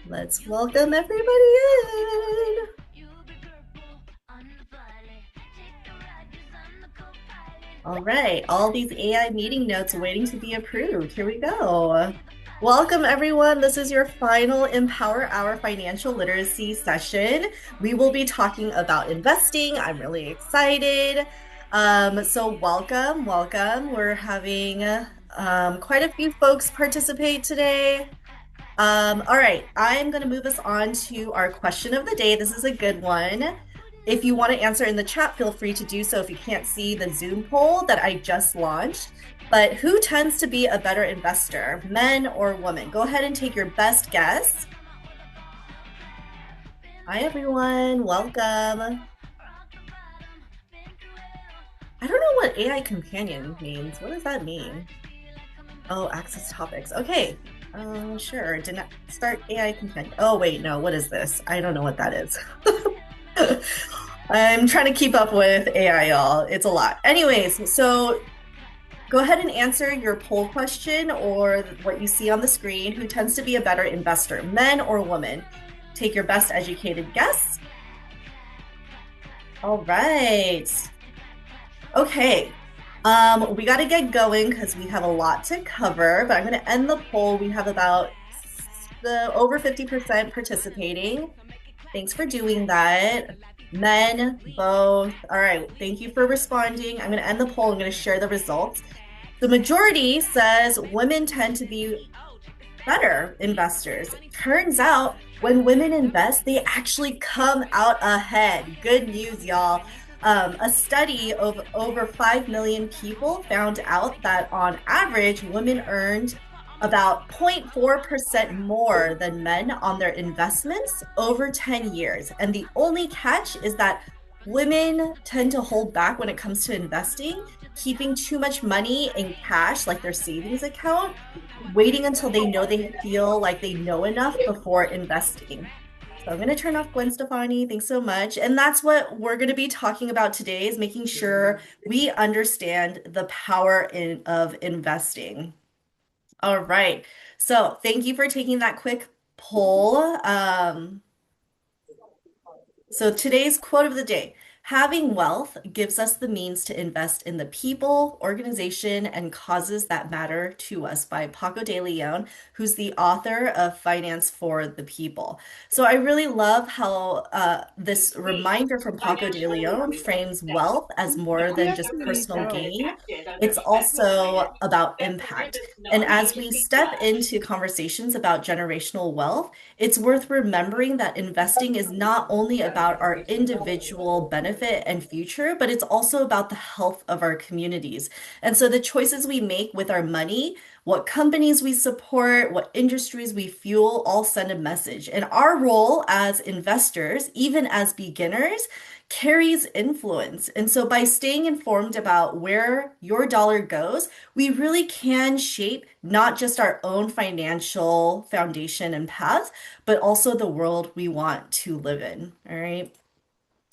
Let's welcome everybody in. All right, all these AI meeting notes waiting to be approved. Here we go. Welcome, everyone. This is your final Empower Our Financial Literacy session. We will be talking about investing. I'm really excited. So welcome, welcome. We're having quite a few folks participate today. All right, I'm going to move us on to our question of the day. This is a good one. If you want to answer in the chat, feel free to do so if you can't see the Zoom poll that I just launched. But who tends to be a better investor, men or women? Go ahead and take your best guess. Hi, everyone. Welcome. I don't know what AI companion means. What does that mean? Oh, access topics. Okay. Sure. Did not start AI companion. Oh, wait, no. What is this? I don't know what that is. I'm trying to keep up with AI, y'all. It's a lot. Anyways, so go ahead and answer your poll question or what you see on the screen. Who tends to be a better investor, men or women? Take your best educated guess. All right. Okay. We got to get going because we have a lot to cover, but I'm going to end the poll. We have about over 50% participating. Thanks for doing that. Men, both. All right. Thank you for responding. I'm going to end the poll. I'm going to share the results. The majority says women tend to be better investors. Turns out when women invest, they actually come out ahead. Good news, y'all. A study of over 5 million people found out that on average, women earned about 0.4% more than men on their investments over 10 years. And the only catch is that women tend to hold back when it comes to investing, keeping too much money in cash, like their savings account, waiting until they feel like they know enough before investing. So I'm going to turn off Gwen Stefani. Thanks so much. And that's what we're going to be talking about today is making sure we understand the power of investing. All right. So thank you for taking that quick poll. So today's quote of the day: having wealth gives us the means to invest in the people, organization, and causes that matter to us, by Paco de Leon, who's the author of Finance for the People. So I really love how this reminder from Paco de Leon frames wealth as more than just personal gain. It's also about impact. And as we step into conversations about generational wealth, it's worth remembering that investing is not only about our individual benefit and future, but it's also about the health of our communities. And so the choices we make with our money, what companies we support, what industries we fuel, all send a message. And our role as investors, even as beginners, carries influence. And so by staying informed about where your dollar goes, we really can shape not just our own financial foundation and path, but also the world we want to live in. All right.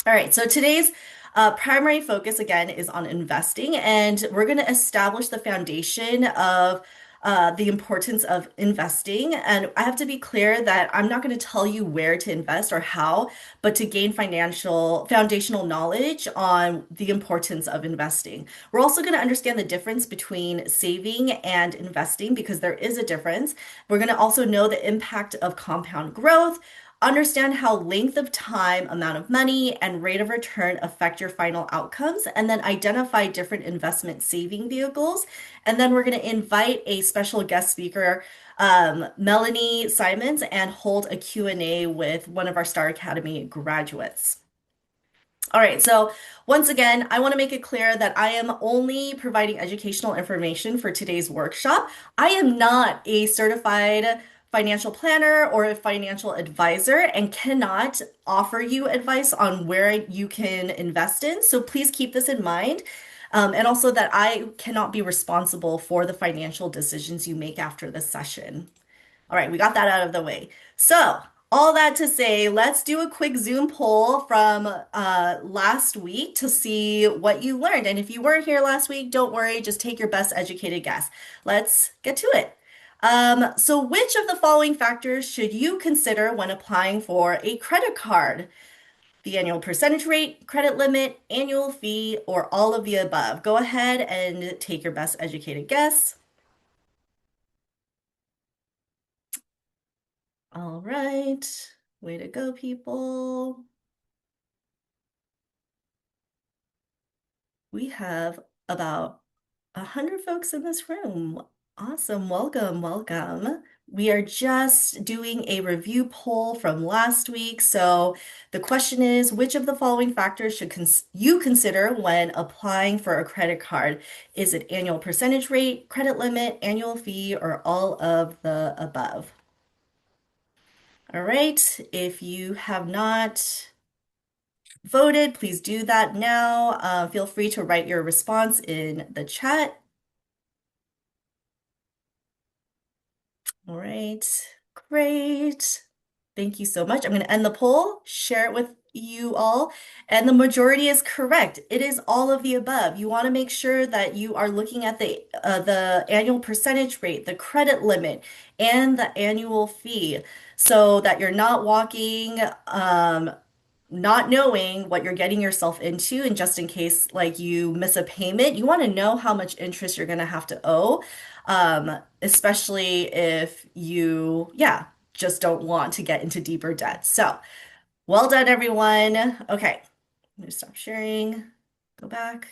All right. So today's primary focus again is on investing, and we're going to establish the foundation of the importance of investing. And I have to be clear that I'm not going to tell you where to invest or how, but to gain financial foundational knowledge on the importance of investing. We're also going to understand the difference between saving and investing because there is a difference. We're going to also know the impact of compound growth, understand how length of time, amount of money, and rate of return affect your final outcomes, and then identify different investment saving vehicles. And then we're going to invite a special guest speaker, Melanie Simons, and hold a Q&A with one of our Star Academy graduates. All right, so once again, I want to make it clear that I am only providing educational information for today's workshop. I am not a certified financial planner or a financial advisor and cannot offer you advice on where you can invest in. So please keep this in mind. And also that I cannot be responsible for the financial decisions you make after this session. All right, we got that out of the way. So, all that to say, let's do a quick Zoom poll from last week to see what you learned. And if you weren't here last week, don't worry, just take your best educated guess. Let's get to it. So which of the following factors should you consider when applying for a credit card? The annual percentage rate, credit limit, annual fee, or all of the above? Go ahead and take your best educated guess. All right. Way to go, people. We have about 100 folks in this room. Awesome. Welcome, welcome. We are just doing a review poll from last week. So the question is, which of the following factors should you consider when applying for a credit card? Is it annual percentage rate, credit limit, annual fee, or all of the above? All right. If you have not voted, please do that now. Feel free to write your response in the chat. All right, great. Thank you so much. I'm going to end the poll, share it with you all, and the majority is correct. It is all of the above. You want to make sure that you are looking at the annual percentage rate, the credit limit, and the annual fee, so that you're not walking not knowing what you're getting yourself into, and just in case like you miss a payment, you want to know how much interest you're going to have to owe, especially if you, yeah, just don't want to get into deeper debt. So, well done, everyone. Okay, I'm going to stop sharing, go back.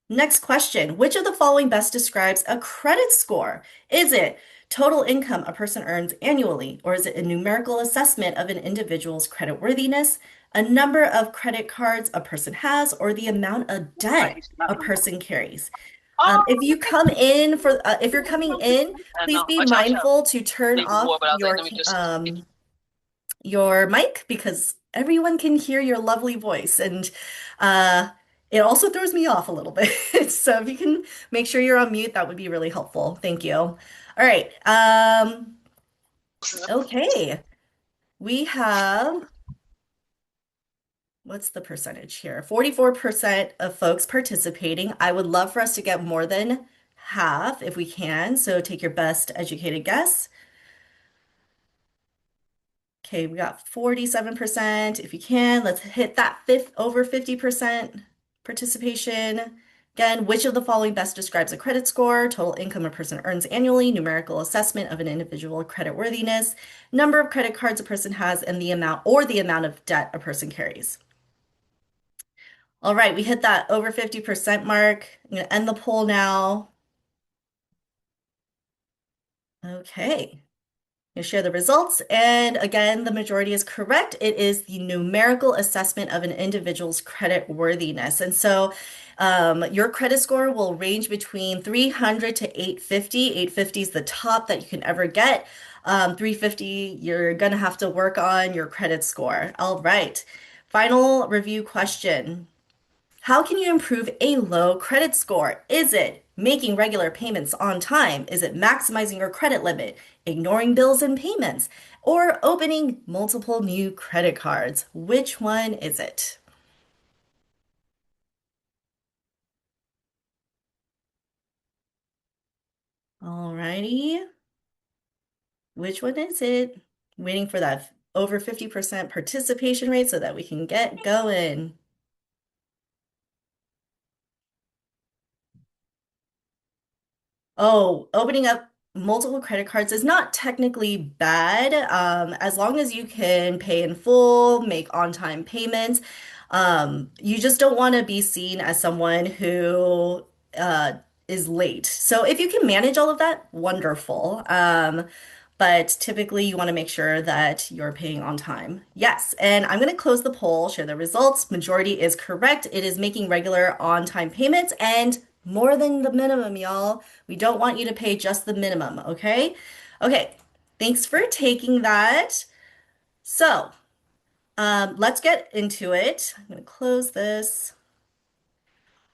Next question. Which of the following best describes a credit score? Is it total income a person earns annually, or is it a numerical assessment of an individual's creditworthiness, a number of credit cards a person has, or the amount of debt a person carries? If you come in for, if you're coming in, please No, be watch out, mindful to turn leave the war, off but I was like, let me just. your mic because everyone can hear your lovely voice, and uh, it also throws me off a little bit. So if you can make sure you're on mute, that would be really helpful. Thank you. All right. Okay. We have, what's the percentage here? 44% of folks participating. I would love for us to get more than half if we can. So take your best educated guess. Okay, we got 47%. If you can, let's hit that fifth over 50% participation. Again, which of the following best describes a credit score? Total income a person earns annually, numerical assessment of an individual creditworthiness, number of credit cards a person has, and the amount of debt a person carries. All right, we hit that over 50% mark. I'm going to end the poll now. Okay. You share the results, and again, the majority is correct. It is the numerical assessment of an individual's credit worthiness. And so your credit score will range between 300 to 850. 850 is the top that you can ever get. 350, you're going to have to work on your credit score. All right. Final review question. How can you improve a low credit score? Is it making regular payments on time? Is it maximizing your credit limit, ignoring bills and payments, or opening multiple new credit cards? Which one is it? Alrighty. Which one is it? Waiting for that over 50% participation rate so that we can get going. Oh, opening up multiple credit cards is not technically bad, as long as you can pay in full, make on-time payments. You just don't want to be seen as someone who uh, is late. So if you can manage all of that, wonderful. But typically, you want to make sure that you're paying on time. Yes, and I'm going to close the poll, share the results. Majority is correct. It is making regular on-time payments and more than the minimum, y'all. We don't want you to pay just the minimum, okay? Okay, thanks for taking that. So, let's get into it. I'm going to close this.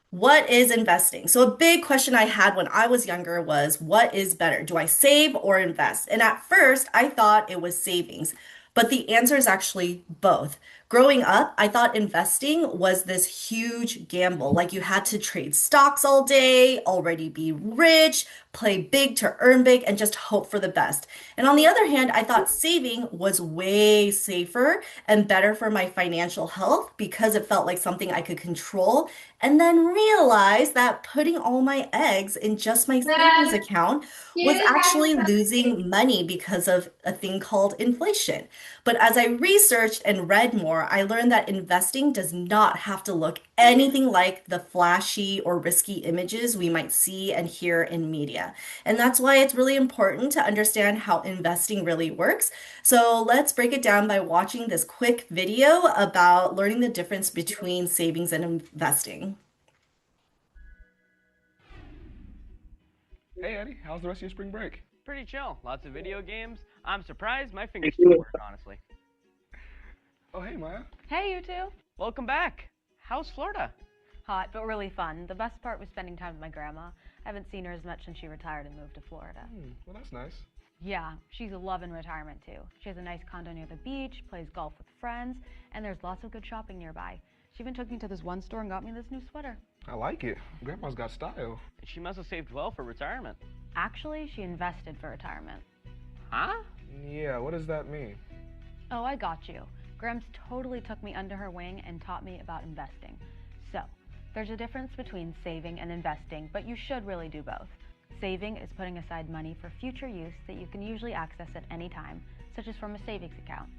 What is investing? So, a big question I had when I was younger was, what is better? Do I save or invest? And at first, I thought it was savings, but the answer is actually both. Growing up, I thought investing was this huge gamble. Like you had to trade stocks all day, already be rich, play big to earn big, and just hope for the best. And on the other hand, I thought saving was way safer and better for my financial health because it felt like something I could control. And then realized that putting all my eggs in just my savings account was actually losing money because of a thing called inflation. But as I researched and read more, I learned that investing does not have to look anything like the flashy or risky images we might see and hear in media. And that's why it's really important to understand how investing really works. So let's break it down by watching this quick video about learning the difference between savings and investing. Hey Eddie, how's the rest of your spring break? Pretty chill. Lots of video games. I'm surprised my fingers still work, honestly. Oh hey Maya. Hey, you two. Welcome back. How's Florida? Hot, but really fun. The best part was spending time with my grandma. I haven't seen her as much since she retired and moved to Florida. Well that's nice. Yeah, she's loving retirement too. She has a nice condo near the beach, plays golf with friends, and there's lots of good shopping nearby. She even took me to this one store and got me this new sweater. I like it. Grandma's got style. And she must have saved well for retirement. Actually, she invested for retirement. Huh? Yeah, what does that mean? Oh, I got you. Grams totally took me under her wing and taught me about investing. So, there's a difference between saving and investing, but you should really do both. Saving is putting aside money for future use that you can usually access at any time, such as from a savings account.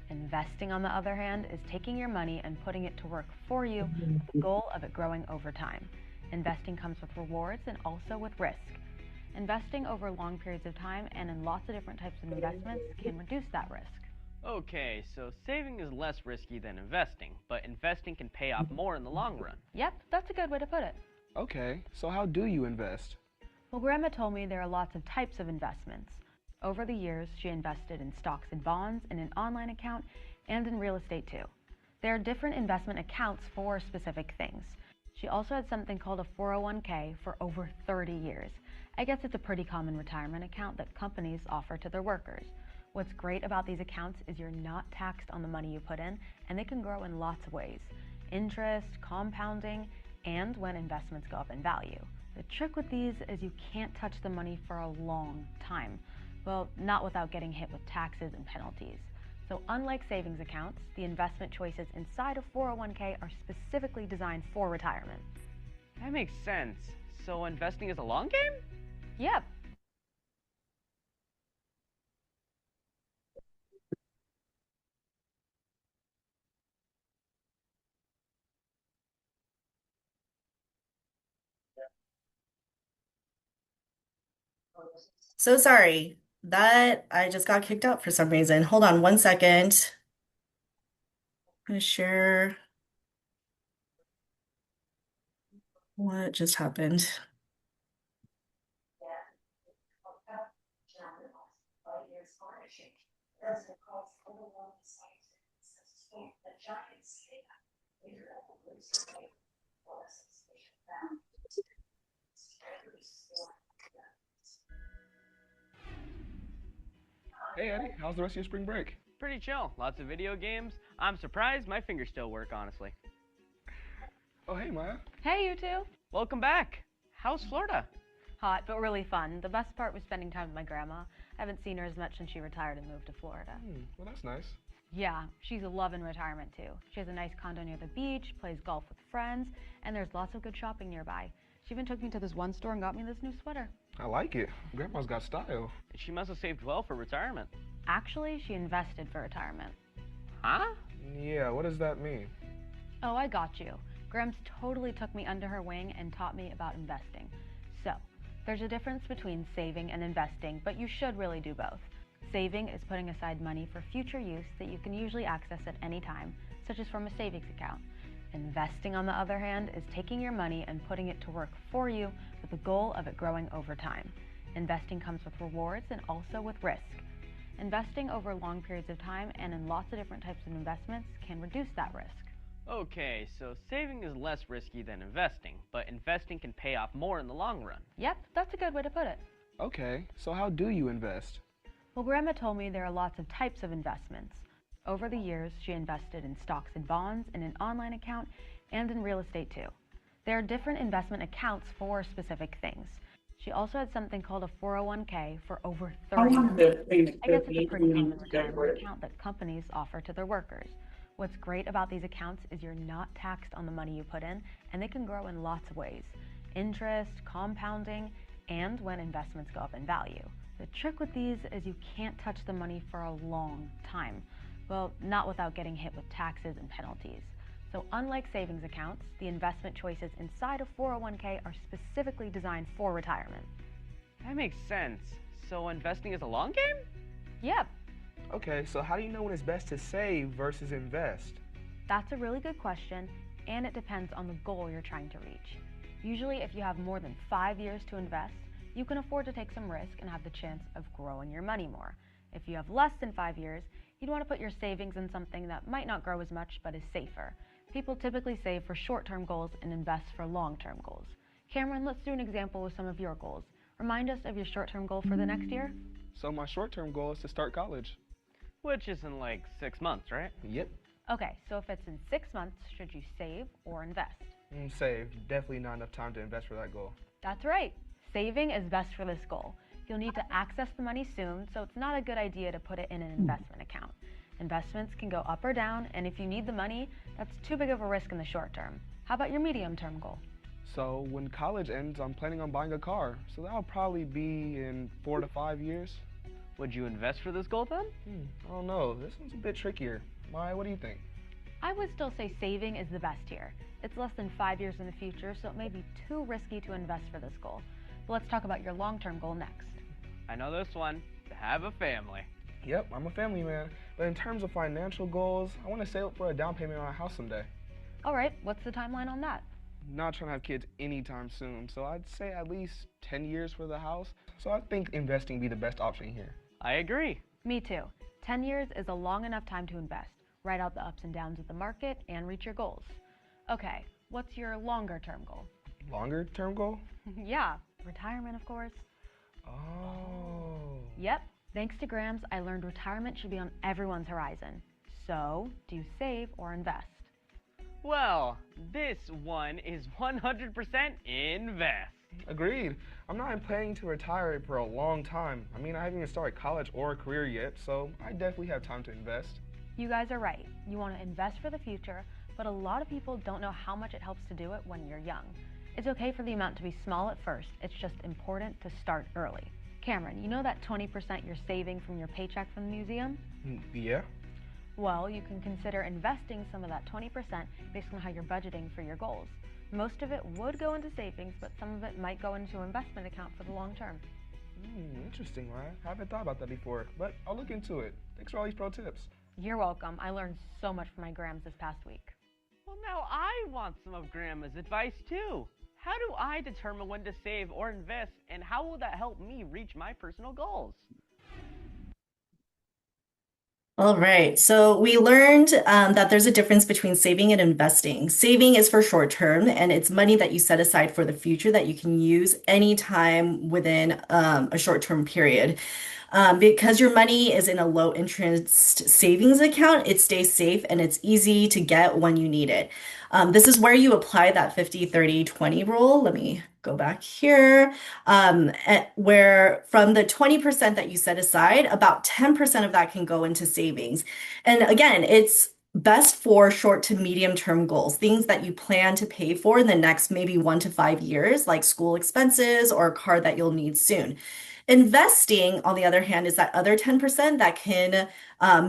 Investing, on the other hand, is taking your money and putting it to work for you with the goal of it growing over time. Investing comes with rewards and also with risk. Investing over long periods of time and in lots of different types of investments can reduce that risk. Okay, so saving is less risky than investing, but investing can pay off more in the long run. Yep, that's a good way to put it. Okay, so how do you invest? Well, Grandma told me there are lots of types of investments. Over the years, she invested in stocks and bonds, in an online account, and in real estate too. There are different investment accounts for specific things. She also had something called a 401k for over 30 years. I guess it's a pretty common retirement account that companies offer to their workers. What's great about these accounts is you're not taxed on the money you put in, and they can grow in lots of ways. Interest, compounding, and when investments go up in value. The trick with these is you can't touch the money for a long time. Well, not without getting hit with taxes and penalties. So unlike savings accounts, the investment choices inside of 401k are specifically designed for retirement. That makes sense. So investing is a long game? Yep. So sorry that I just got kicked out for some reason. Hold on one second. I'm gonna share what just happened. Hey Eddie, how's the rest of your spring break? Pretty chill. Lots of video games. I'm surprised my fingers still work, honestly. Oh hey Maya. Hey, you two. Welcome back. How's Florida? Hot, but really fun. The best part was spending time with my grandma. I haven't seen her as much since she retired and moved to Florida. Well that's nice. Yeah, she's loving retirement too. She has a nice condo near the beach, plays golf with friends, and there's lots of good shopping nearby. She even took me to this one store and got me this new sweater. I like it. Grandma's got style. And she must have saved well for retirement. Actually, she invested for retirement. Huh? Yeah, what does that mean? Oh, I got you. Grams totally took me under her wing and taught me about investing. So, there's a difference between saving and investing, but you should really do both. Saving is putting aside money for future use that you can usually access at any time, such as from a savings account. Investing, on the other hand, is taking your money and putting it to work for you with the goal of it growing over time. Investing comes with rewards and also with risk. Investing over long periods of time and in lots of different types of investments can reduce that risk. Okay, so saving is less risky than investing, but investing can pay off more in the long run. Yep, that's a good way to put it. Okay, so how do you invest? Well, Grandma told me there are lots of types of investments. Over the years, she invested in stocks and bonds, in an online account, and in real estate too. There are different investment accounts for specific things. She also had something called a 401k for over 30 years. I guess it's a pretty common retirement account that companies offer to their workers. What's great about these accounts is you're not taxed on the money you put in, and they can grow in lots of ways: interest, compounding, and when investments go up in value. The trick with these is you can't touch the money for a long time. Well, not without getting hit with taxes and penalties. So unlike savings accounts, the investment choices inside of 401k are specifically designed for retirement. That makes sense. So investing is a long game? Yep, Okay, so how do you know when it's best to save versus invest? that's a really good question, and it depends on the goal you're trying to reach. Usually, if you have more than 5 years to invest, you can afford to take some risk and have the chance of growing your money more. If you have less than 5 years, you'd want to put your savings in something that might not grow as much but is safer. People typically save for short-term goals and invest for long-term goals. Cameron, let's do an example with some of your goals. Remind us of your short-term goal for the next year. So my short-term goal is to start college. Which is in like 6 months, right? Yep. Okay, so if it's in 6 months, should you save or invest? Save. Definitely not enough time to invest for that goal. That's right. Saving is best for this goal. You'll need to access the money soon, so it's not a good idea to put it in an investment account. Investments can go up or down, and if you need the money, that's too big of a risk in the short term. How about your medium-term goal? So when college ends, I'm planning on buying a car. So that'll probably be in 4 to 5 years. Would you invest for this goal then? I don't know. This one's a bit trickier. Maya, what do you think? I would still say saving is the best here. It's less than 5 years in the future, so it may be too risky to invest for this goal. But let's talk about your long-term goal next. I know this one. To have a family. Yep, I'm a family man. But in terms of financial goals, I want to save up for a down payment on a house someday. All right, what's the timeline on that? Not trying to have kids anytime soon, so I'd say at least 10 years for the house. So I think investing be the best option here. I agree. Me too. 10 years is a long enough time to invest, write out the ups and downs of the market, and reach your goals. Okay, what's your longer-term goal? Longer term goal? Yeah, retirement, of course. Oh. Yep, thanks to Grams, I learned retirement should be on everyone's horizon. So, do you save or invest? Well, this one is 100% invest. Agreed. I'm not planning to retire for a long time. I mean, I haven't even started college or a career yet, so I definitely have time to invest. You guys are right. You want to invest for the future, but a lot of people don't know how much it helps to do it when you're young. It's okay for the amount to be small at first. It's just important to start early. Cameron, you know that 20% you're saving from your paycheck from the museum? Yeah? Well, you can consider investing some of that 20% based on how you're budgeting for your goals. Most of it would go into savings, but some of it might go into an investment account for the long term. Interesting, Ryan. I haven't thought about that before, but I'll look into it. Thanks for all these pro tips. You're welcome. I learned so much from my Grams this past week. Well, now I want some of Grandma's advice too. How do I determine when to save or invest, and how will that help me reach my personal goals? All right. So we learned that there's a difference between saving and investing. Saving is for short term, and it's money that you set aside for the future that you can use anytime within a short term period. Because your money is in a low interest savings account, it stays safe and it's easy to get when you need it. This is where you apply that 50-30-20 rule. Let me go back here, where from the 20% that you set aside, about 10% of that can go into savings. And again, it's best for short to medium term goals, things that you plan to pay for in the next maybe 1 to 5 years, like school expenses or a car that you'll need soon. Investing, on the other hand, is that other 10% that can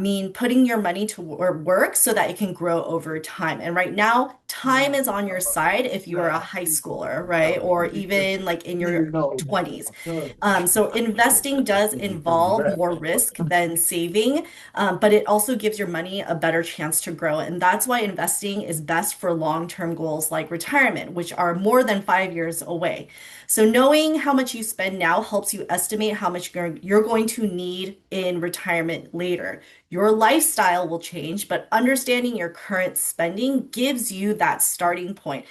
mean putting your money to work so that it can grow over time. And right now, time is on your side if you are a high schooler, right? Or even like in your 20s. So investing does involve more risk than saving, but it also gives your money a better chance to grow. And that's why investing is best for long-term goals like retirement, which are more than 5 years away. So knowing how much you spend now helps you estimate how much you're going to need in retirement later. Your lifestyle will change, but understanding your current spending gives you that starting point,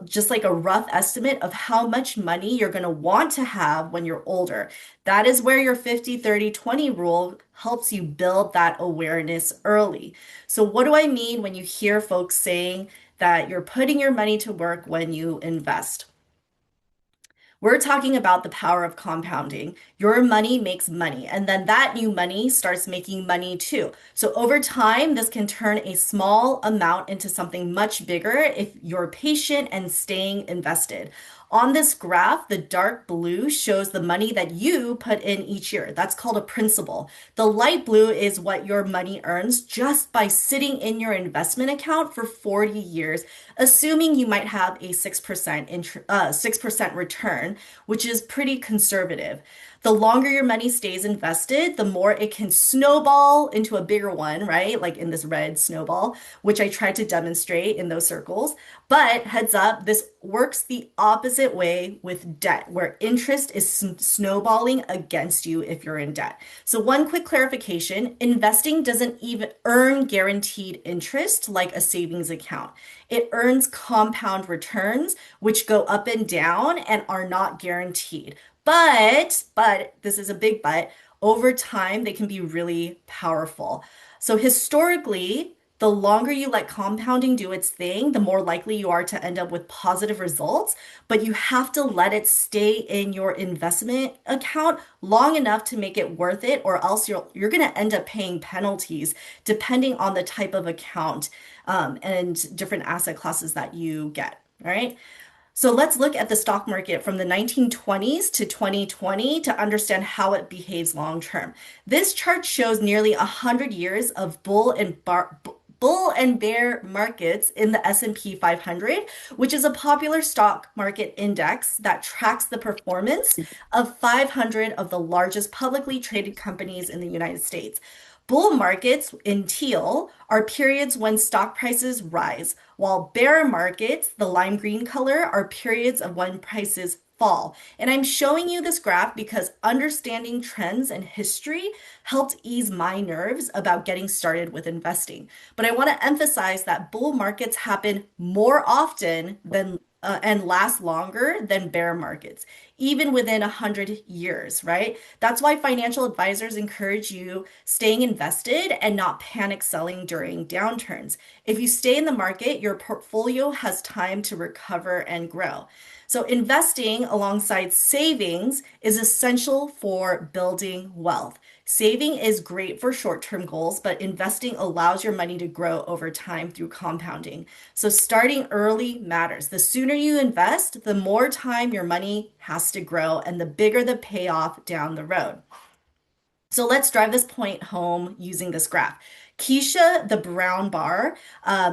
just like a rough estimate of how much money you're going to want to have when you're older. That is where your 50/30/20 rule helps you build that awareness early. So, what do I mean when you hear folks saying that you're putting your money to work when you invest? We're talking about the power of compounding. Your money makes money, and then that new money starts making money too. So over time, this can turn a small amount into something much bigger if you're patient and staying invested. On this graph, the dark blue shows the money that you put in each year. That's called a principal. The light blue is what your money earns just by sitting in your investment account for 40 years, assuming you might have a 6% return, which is pretty conservative. The longer your money stays invested, the more it can snowball into a bigger one, right? Like in this red snowball, which I tried to demonstrate in those circles. But heads up, this works the opposite way with debt, where interest is snowballing against you if you're in debt. So, one quick clarification, investing doesn't even earn guaranteed interest like a savings account. It earns compound returns, which go up and down and are not guaranteed. But this is a big but, over time, they can be really powerful. So historically, the longer you let compounding do its thing, the more likely you are to end up with positive results. But you have to let it stay in your investment account long enough to make it worth it, or else you're going to end up paying penalties depending on the type of account and different asset classes that you get. All right. So let's look at the stock market from the 1920s to 2020 to understand how it behaves long term. This chart shows nearly 100 years of bull and bear markets in the S&P 500, which is a popular stock market index that tracks the performance of 500 of the largest publicly traded companies in the United States. Bull markets in teal are periods when stock prices rise, while bear markets, the lime green color, are periods of when prices fall. And I'm showing you this graph because understanding trends and history helped ease my nerves about getting started with investing. But I want to emphasize that bull markets happen more often than and last longer than bear markets, even within 100 years, right? That's why financial advisors encourage you staying invested and not panic selling during downturns. If you stay in the market, your portfolio has time to recover and grow. So investing alongside savings is essential for building wealth. Saving is great for short-term goals, but investing allows your money to grow over time through compounding. So starting early matters. The sooner you invest, the more time your money has to grow and the bigger the payoff down the road. So let's drive this point home using this graph. Keisha, the brown bar,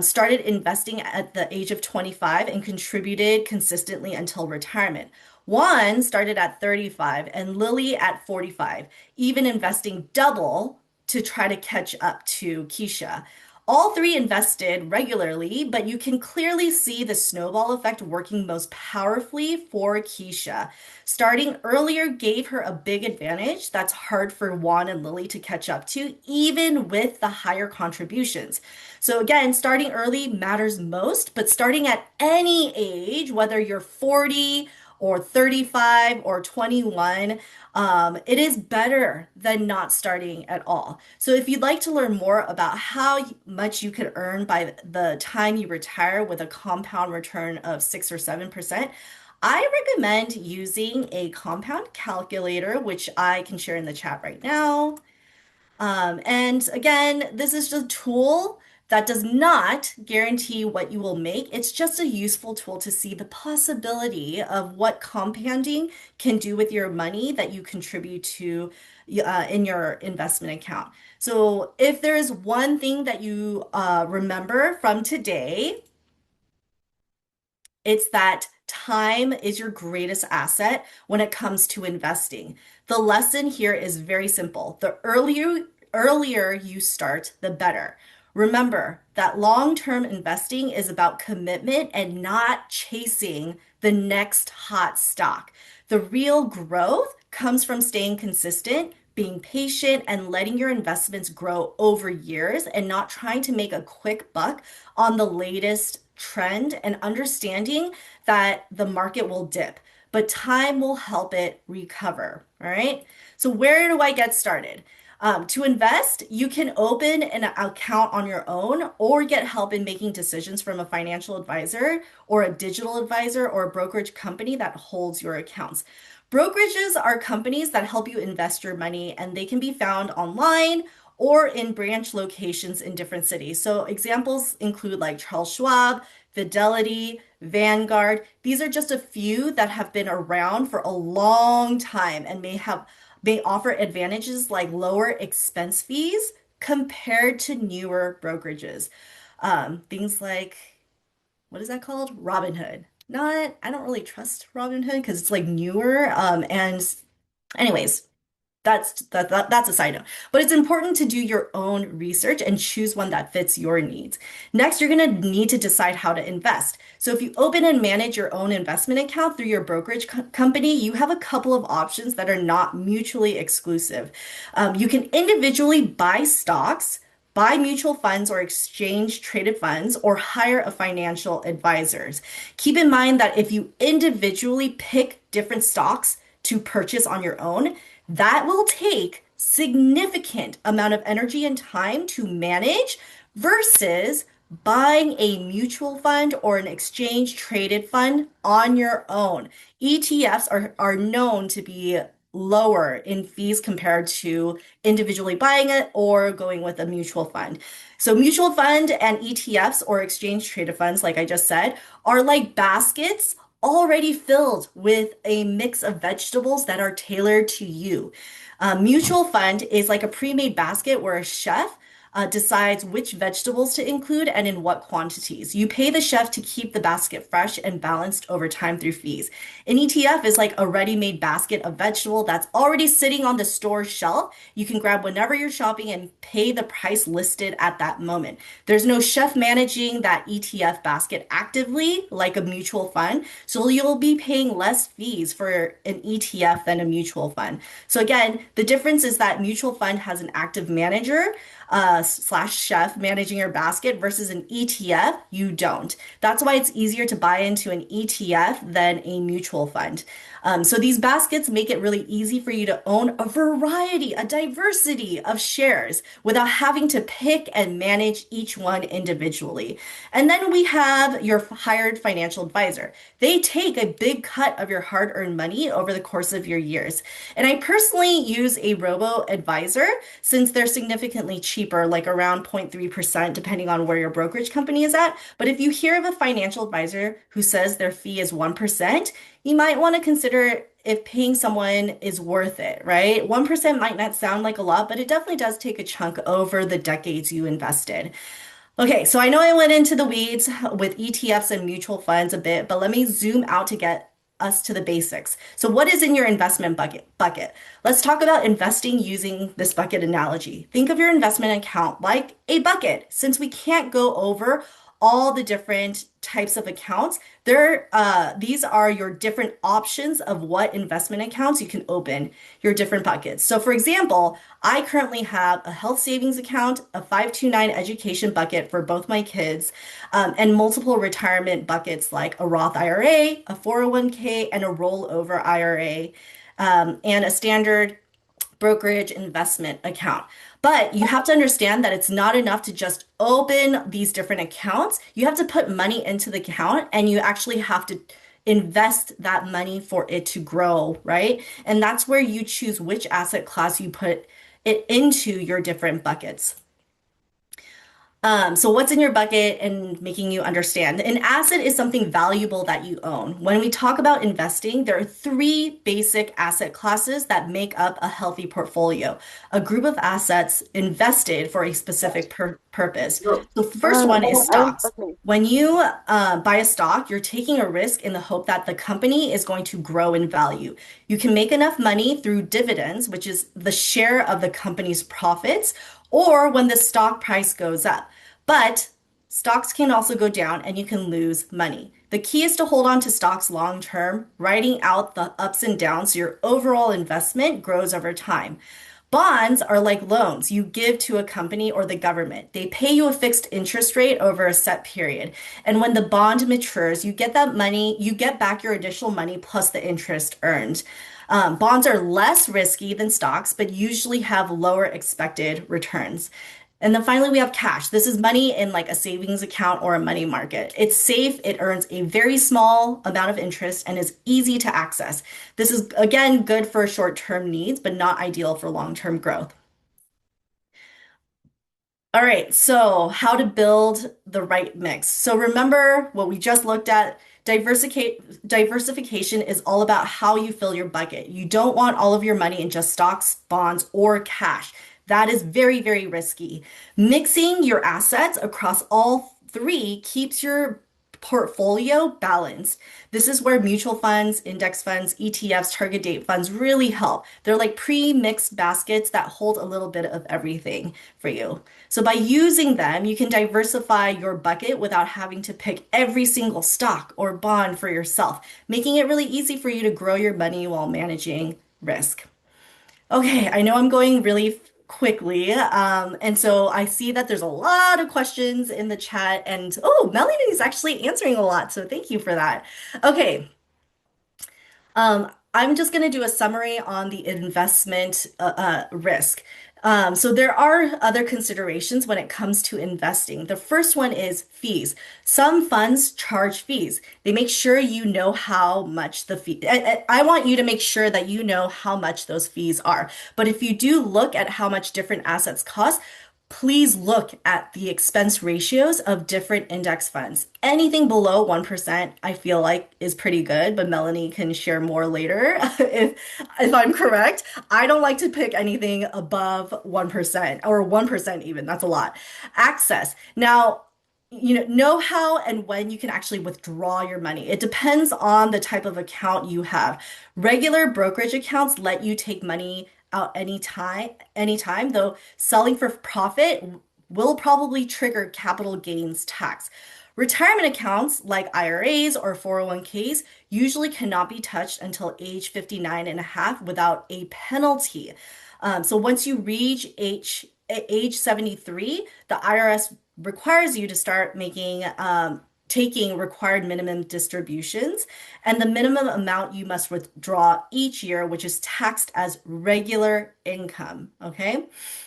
started investing at the age of 25 and contributed consistently until retirement. Juan started at 35 and Lily at 45, even investing double to try to catch up to Keisha. All three invested regularly, but you can clearly see the snowball effect working most powerfully for Keisha. Starting earlier gave her a big advantage that's hard for Juan and Lily to catch up to, even with the higher contributions. So again, starting early matters most, but starting at any age, whether you're 40 or 35 or 21, it is better than not starting at all. So if you'd like to learn more about how much you could earn by the time you retire with a compound return of 6 or 7%, I recommend using a compound calculator, which I can share in the chat right now. And again, this is just a tool that does not guarantee what you will make. It's just a useful tool to see the possibility of what compounding can do with your money that you contribute to in your investment account. So if there is one thing that you remember from today, it's that time is your greatest asset when it comes to investing. The lesson here is very simple. The earlier you start, the better. Remember that long-term investing is about commitment and not chasing the next hot stock. The real growth comes from staying consistent, being patient, and letting your investments grow over years and not trying to make a quick buck on the latest trend and understanding that the market will dip, but time will help it recover. All right. So, where do I get started? To invest, you can open an account on your own or get help in making decisions from a financial advisor or a digital advisor or a brokerage company that holds your accounts. Brokerages are companies that help you invest your money, and they can be found online or in branch locations in different cities. So examples include like Charles Schwab, Fidelity, Vanguard. These are just a few that have been around for a long time and may offer advantages like lower expense fees compared to newer brokerages. Things like, what is that called? Robinhood. Not, I don't really trust Robinhood because it's like newer. And anyways, that's a side note. But it's important to do your own research and choose one that fits your needs. Next, you're going to need to decide how to invest. So if you open and manage your own investment account through your brokerage company, you have a couple of options that are not mutually exclusive. You can individually buy stocks, buy mutual funds or exchange traded funds, or hire a financial advisors. Keep in mind that if you individually pick different stocks to purchase on your own, that will take significant amount of energy and time to manage versus buying a mutual fund or an exchange traded fund on your own. ETFs are known to be lower in fees compared to individually buying it or going with a mutual fund. So mutual fund and ETFs or exchange traded funds, like I just said, are like baskets already filled with a mix of vegetables that are tailored to you. Mutual fund is like a pre-made basket where a chef decides which vegetables to include and in what quantities. You pay the chef to keep the basket fresh and balanced over time through fees. An ETF is like a ready-made basket of vegetable that's already sitting on the store shelf. You can grab whenever you're shopping and pay the price listed at that moment. There's no chef managing that ETF basket actively like a mutual fund, so you'll be paying less fees for an ETF than a mutual fund. So again, the difference is that mutual fund has an active manager slash chef managing your basket versus an ETF, you don't. That's why it's easier to buy into an ETF than a mutual fund. So these baskets make it really easy for you to own a variety, a diversity of shares without having to pick and manage each one individually. And then we have your hired financial advisor. They take a big cut of your hard-earned money over the course of your years. And I personally use a robo advisor since they're significantly cheaper, like around 0.3%, depending on where your brokerage company is at. But if you hear of a financial advisor who says their fee is 1%, you might want to consider if paying someone is worth it, right? 1% might not sound like a lot, but it definitely does take a chunk over the decades you invested. Okay, so I know I went into the weeds with ETFs and mutual funds a bit, but let me zoom out to get us to the basics. So what is in your investment bucket? Let's talk about investing using this bucket analogy. Think of your investment account like a bucket. Since we can't go over all the different types of accounts, these are your different options of what investment accounts you can open, your different buckets. So for example, I currently have a health savings account, a 529 education bucket for both my kids, and multiple retirement buckets like a Roth IRA, a 401k, and a rollover IRA, and a standard brokerage investment account. But you have to understand that it's not enough to just open these different accounts. You have to put money into the account and you actually have to invest that money for it to grow, right? And that's where you choose which asset class you put it into your different buckets. So what's in your bucket and making you understand? An asset is something valuable that you own. When we talk about investing, there are three basic asset classes that make up a healthy portfolio, a group of assets invested for a specific purpose. So the first one is stocks. When you buy a stock, you're taking a risk in the hope that the company is going to grow in value. You can make enough money through dividends, which is the share of the company's profits, or when the stock price goes up. But stocks can also go down and you can lose money. The key is to hold on to stocks long term, writing out the ups and downs so your overall investment grows over time. Bonds are like loans you give to a company or the government. They pay you a fixed interest rate over a set period. And when the bond matures, you get that money, you get back your initial money plus the interest earned. Bonds are less risky than stocks, but usually have lower expected returns. And then finally, we have cash. This is money in like a savings account or a money market. It's safe, it earns a very small amount of interest, and is easy to access. This is, again, good for short-term needs, but not ideal for long-term growth. All right, so how to build the right mix. So remember what we just looked at. Diversification is all about how you fill your bucket. You don't want all of your money in just stocks, bonds, or cash. That is very, very risky. Mixing your assets across all three keeps your portfolio balanced. This is where mutual funds, index funds, ETFs, target date funds really help. They're like pre-mixed baskets that hold a little bit of everything for you. So by using them, you can diversify your bucket without having to pick every single stock or bond for yourself, making it really easy for you to grow your money while managing risk. Okay, I know I'm going really quickly. And so I see that there's a lot of questions in the chat, and oh, Melanie is actually answering a lot. So thank you for that. Okay, I'm just going to do a summary on the investment risk. So there are other considerations when it comes to investing. The first one is fees. Some funds charge fees. They make sure you know how much the fee. I want you to make sure that you know how much those fees are. But if you do look at how much different assets cost, please look at the expense ratios of different index funds. Anything below 1%, I feel like is pretty good, but Melanie can share more later if I'm correct. I don't like to pick anything above 1% or 1% even. That's a lot. Access. Now, know how and when you can actually withdraw your money. It depends on the type of account you have. Regular brokerage accounts let you take money out anytime, though selling for profit will probably trigger capital gains tax. Retirement accounts like IRAs or 401ks usually cannot be touched until age 59 and a half without a penalty. So once you reach age 73, the IRS requires you to start taking required minimum distributions, and the minimum amount you must withdraw each year, which is taxed as regular income. Okay.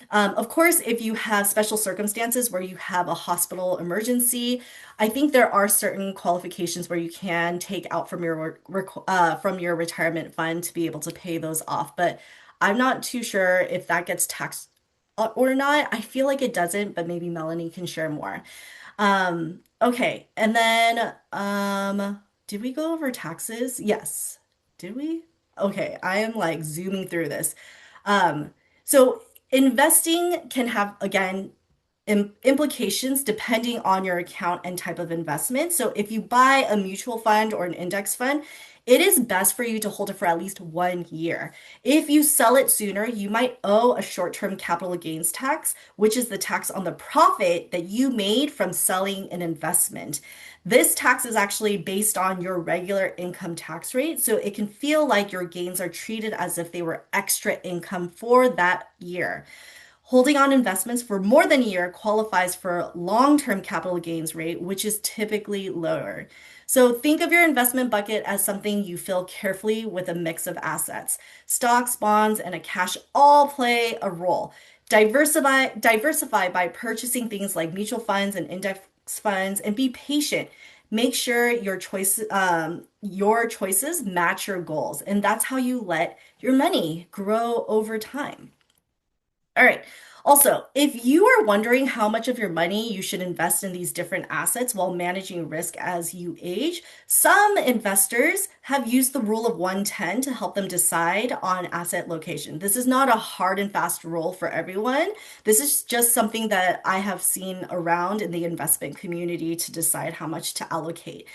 Of course, if you have special circumstances where you have a hospital emergency, I think there are certain qualifications where you can take out from your retirement fund to be able to pay those off. But I'm not too sure if that gets taxed or not. I feel like it doesn't, but maybe Melanie can share more. Okay, and then did we go over taxes? Yes. Did we? Okay, I am like zooming through this. So investing can have, again, implications depending on your account and type of investment. So if you buy a mutual fund or an index fund, it is best for you to hold it for at least 1 year. If you sell it sooner, you might owe a short-term capital gains tax, which is the tax on the profit that you made from selling an investment. This tax is actually based on your regular income tax rate, so it can feel like your gains are treated as if they were extra income for that year. Holding on investments for more than a year qualifies for long-term capital gains rate, which is typically lower. So think of your investment bucket as something you fill carefully with a mix of assets. Stocks, bonds, and a cash all play a role. Diversify by purchasing things like mutual funds and index funds, and be patient. Make sure your choices match your goals, and that's how you let your money grow over time. All right. Also, if you are wondering how much of your money you should invest in these different assets while managing risk as you age, some investors have used the rule of 110 to help them decide on asset location. This is not a hard and fast rule for everyone. This is just something that I have seen around in the investment community to decide how much to allocate.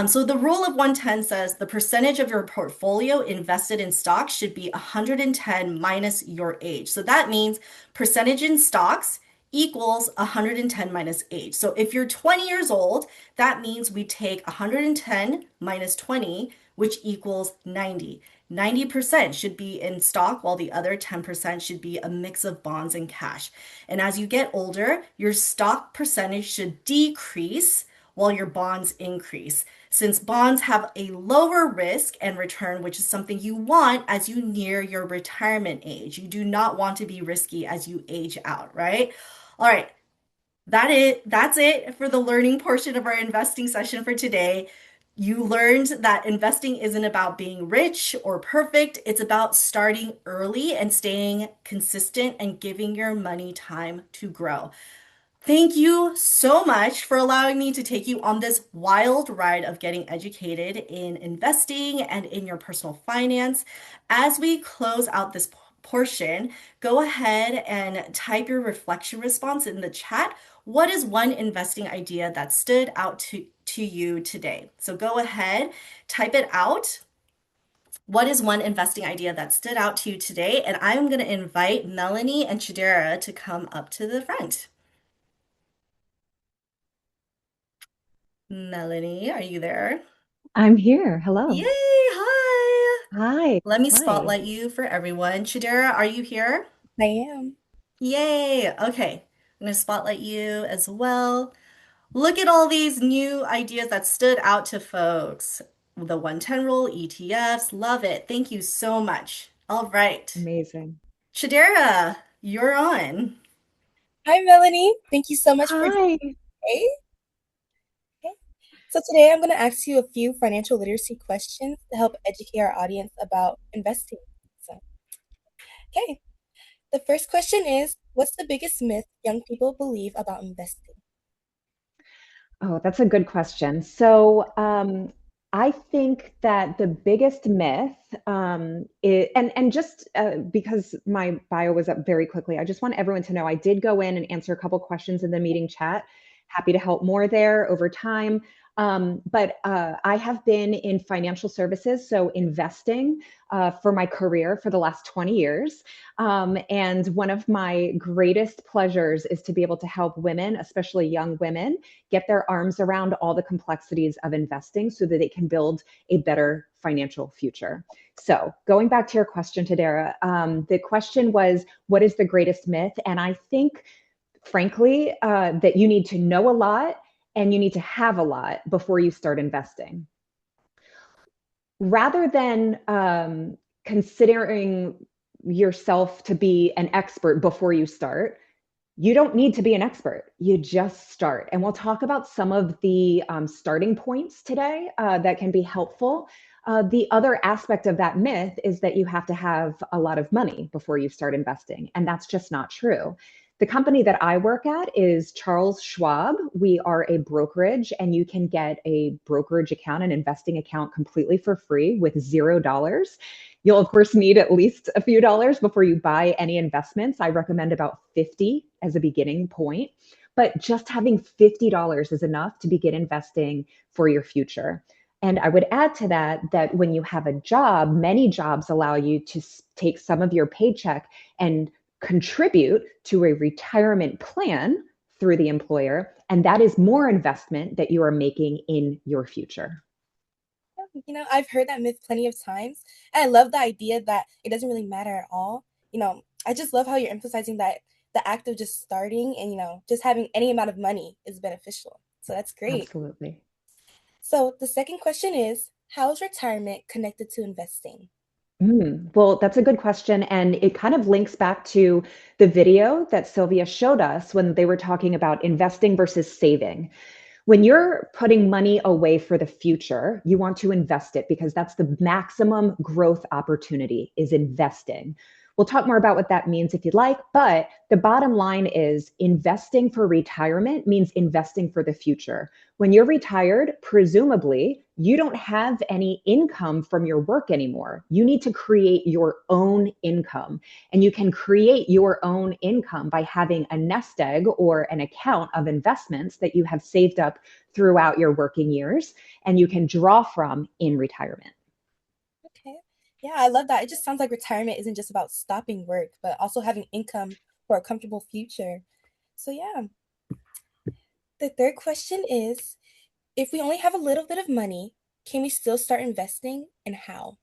So the rule of 110 says the percentage of your portfolio invested in stocks should be 110 minus your age. So that means percentage in stocks equals 110 minus age. So if you're 20 years old, that means we take 110 minus 20, which equals 90. 90% should be in stock, while the other 10% should be a mix of bonds and cash. And as you get older, your stock percentage should decrease while your bonds increase, since bonds have a lower risk and return, which is something you want as you near your retirement age. You do not want to be risky as you age out, right? All right, that's it for the learning portion of our investing session for today. You learned that investing isn't about being rich or perfect. It's about starting early and staying consistent and giving your money time to grow. Thank you so much for allowing me to take you on this wild ride of getting educated in investing and in your personal finance. As we close out this portion, go ahead and type your reflection response in the chat. What is one investing idea that stood out to you today? So go ahead, type it out. What is one investing idea that stood out to you today? And I'm going to invite Melanie and Chidera to come up to the front. Melanie, are you there? I'm here. Hello. Yay! Hi! Hi. Let me Hi. spotlight you for everyone. Chidera, are you here? I am. Yay! Okay, I'm gonna spotlight you as well. Look at all these new ideas that stood out to folks. The 110 rule, ETFs, love it. Thank you so much. All right. Amazing. Chidera, you're on. Hi, Melanie. Thank you so much for Hi. today. Okay. So today I'm going to ask you a few financial literacy questions to help educate our audience about investing. So, okay. The first question is, what's the biggest myth young people believe about investing? Oh, that's a good question. I think that the biggest myth, and just because my bio was up very quickly, I just want everyone to know I did go in and answer a couple questions in the meeting chat. Happy to help more there over time. But I have been in financial services, so investing for my career for the last 20 years. And one of my greatest pleasures is to be able to help women, especially young women, get their arms around all the complexities of investing so that they can build a better financial future. So, going back to your question, Tadera, the question was, what is the greatest myth? And I think, frankly, that you need to know a lot and you need to have a lot before you start investing. Rather than considering yourself to be an expert before you start, you don't need to be an expert. You just start. And we'll talk about some of the starting points today that can be helpful. The other aspect of that myth is that you have to have a lot of money before you start investing. And that's just not true. The company that I work at is Charles Schwab. We are a brokerage, and you can get a brokerage account, an investing account completely for free with $0. You'll, of course, need at least a few dollars before you buy any investments. I recommend about 50 as a beginning point. But just having $50 is enough to begin investing for your future. And I would add to that that when you have a job, many jobs allow you to take some of your paycheck and contribute to a retirement plan through the employer. And that is more investment that you are making in your future. I've heard that myth plenty of times. And I love the idea that it doesn't really matter at all. I just love how you're emphasizing that the act of just starting and, just having any amount of money is beneficial. So that's great. Absolutely. So the second question is, how is retirement connected to investing? Well, that's a good question. And it kind of links back to the video that Sylvia showed us when they were talking about investing versus saving. When you're putting money away for the future, you want to invest it because that's the maximum growth opportunity is investing. We'll talk more about what that means if you'd like, but the bottom line is investing for retirement means investing for the future. When you're retired, presumably, you don't have any income from your work anymore. You need to create your own income. And you can create your own income by having a nest egg or an account of investments that you have saved up throughout your working years and you can draw from in retirement. Okay. Yeah, I love that. It just sounds like retirement isn't just about stopping work, but also having income for a comfortable future. So, yeah. The third question is, if we only have a little bit of money, can we still start investing and how?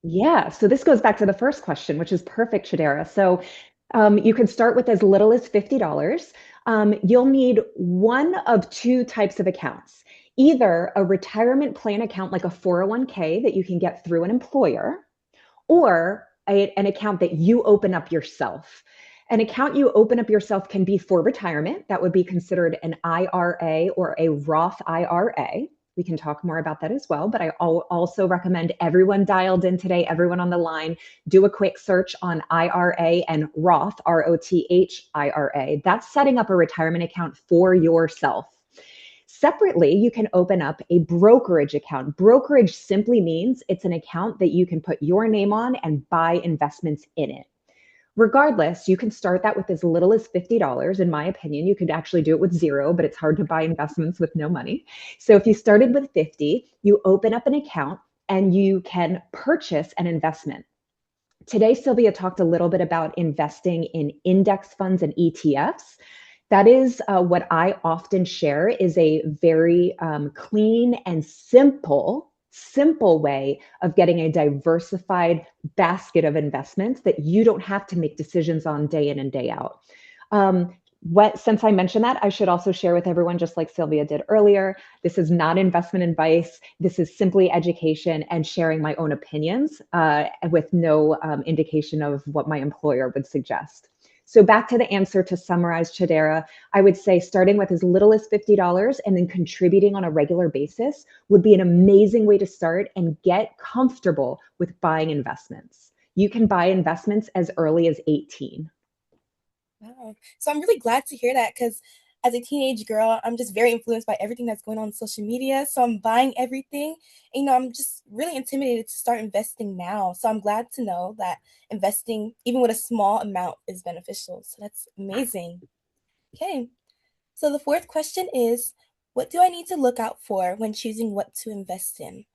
Yeah, so this goes back to the first question, which is perfect, Shadera. So you can start with as little as $50. You'll need one of two types of accounts, either a retirement plan account like a 401k that you can get through an employer, or an account that you open up yourself. An account you open up yourself can be for retirement. That would be considered an IRA or a Roth IRA. We can talk more about that as well, but I also recommend everyone dialed in today, everyone on the line, do a quick search on IRA and Roth, ROTH IRA. That's setting up a retirement account for yourself. Separately, you can open up a brokerage account. Brokerage simply means it's an account that you can put your name on and buy investments in it. Regardless, you can start that with as little as $50. In my opinion, you could actually do it with zero, but it's hard to buy investments with no money. So if you started with 50, you open up an account and you can purchase an investment. Today, Sylvia talked a little bit about investing in index funds and ETFs. That is what I often share is a very clean and simple way of getting a diversified basket of investments that you don't have to make decisions on day in and day out. Since I mentioned that, I should also share with everyone, just like Sylvia did earlier, this is not investment advice. This is simply education and sharing my own opinions with no indication of what my employer would suggest. So back to the answer to summarize, Chidera, I would say starting with as little as $50 and then contributing on a regular basis would be an amazing way to start and get comfortable with buying investments. You can buy investments as early as 18. Wow. So I'm really glad to hear that because as a teenage girl, I'm just very influenced by everything that's going on social media. So I'm buying everything. And, I'm just really intimidated to start investing now. So I'm glad to know that investing, even with a small amount, is beneficial. So that's amazing. Okay. So the fourth question is, what do I need to look out for when choosing what to invest in?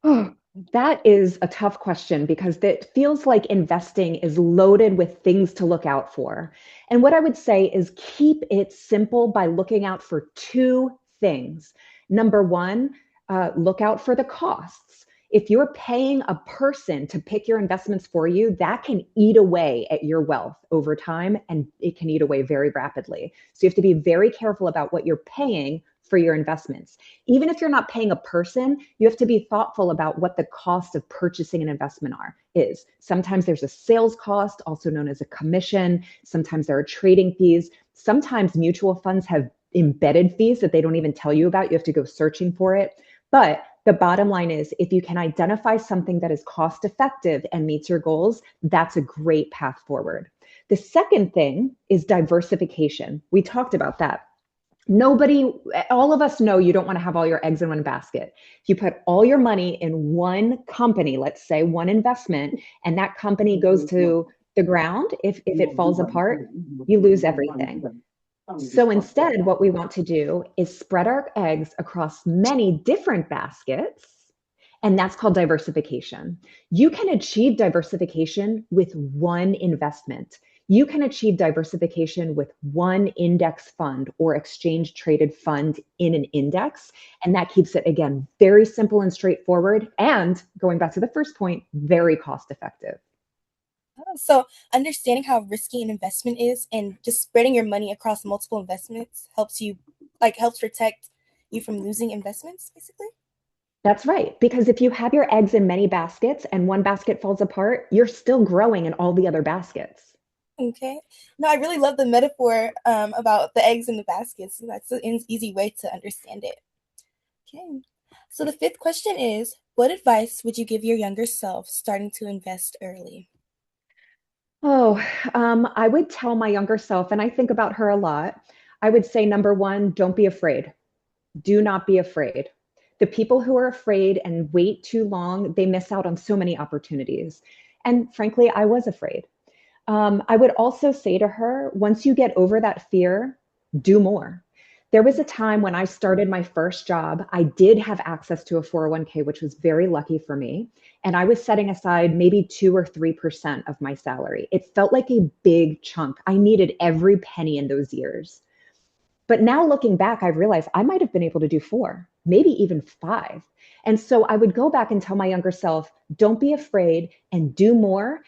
Oh, that is a tough question because it feels like investing is loaded with things to look out for. And what I would say is keep it simple by looking out for two things. Number one, look out for the costs. If you're paying a person to pick your investments for you, that can eat away at your wealth over time and it can eat away very rapidly. So you have to be very careful about what you're paying for your investments. Even if you're not paying a person, you have to be thoughtful about what the cost of purchasing an investment is. Sometimes there's a sales cost, also known as a commission. Sometimes there are trading fees. Sometimes mutual funds have embedded fees that they don't even tell you about. You have to go searching for it. But the bottom line is if you can identify something that is cost effective and meets your goals, that's a great path forward. The second thing is diversification. We talked about that. All of us know you don't want to have all your eggs in one basket. If you put all your money in one company, let's say one investment, and that company goes to the ground, if it falls apart, you lose everything. So instead, what we want to do is spread our eggs across many different baskets, and that's called diversification. You can achieve diversification with one investment. You can achieve diversification with one index fund or exchange traded fund in an index. And that keeps it, again, very simple and straightforward. And going back to the first point, very cost effective. So understanding how risky an investment is and just spreading your money across multiple investments helps protect you from losing investments, basically. That's right. Because if you have your eggs in many baskets and one basket falls apart, you're still growing in all the other baskets. Okay. No, I really love the metaphor about the eggs in the baskets. That's an easy way to understand it. Okay. So the fifth question is, what advice would you give your younger self starting to invest early? Oh, I would tell my younger self, and I think about her a lot. I would say, number one, don't be afraid. Do not be afraid. The people who are afraid and wait too long, they miss out on so many opportunities. And frankly, I was afraid. I would also say to her, once you get over that fear, do more. There was a time when I started my first job, I did have access to a 401k, which was very lucky for me. And I was setting aside maybe 2 or 3% of my salary. It felt like a big chunk. I needed every penny in those years. But now looking back, I realized I might have been able to do 4. maybe even 5. And so I would go back and tell my younger self, don't be afraid and do more.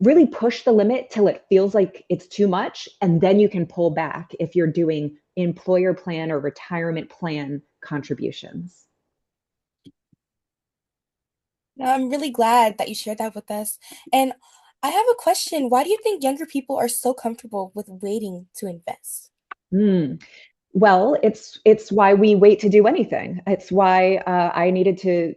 Really push the limit till it feels like it's too much. And then you can pull back if you're doing employer plan or retirement plan contributions. Now, I'm really glad that you shared that with us. And I have a question. Why do you think younger people are so comfortable with waiting to invest? Mm. Well, it's why we wait to do anything. It's why I needed to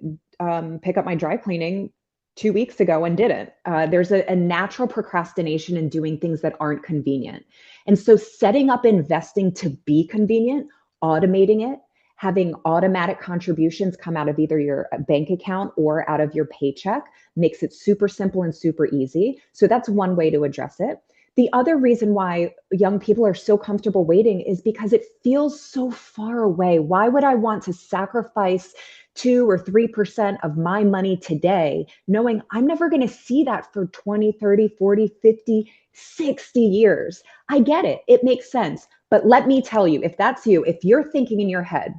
pick up my dry cleaning 2 weeks ago and didn't. There's a natural procrastination in doing things that aren't convenient. And so setting up investing to be convenient, automating it, having automatic contributions come out of either your bank account or out of your paycheck makes it super simple and super easy. So that's one way to address it. The other reason why young people are so comfortable waiting is because it feels so far away. Why would I want to sacrifice 2 or 3% of my money today, knowing I'm never going to see that for 20, 30, 40, 50, 60 years? I get it. It makes sense. But let me tell you, if that's you, if you're thinking in your head,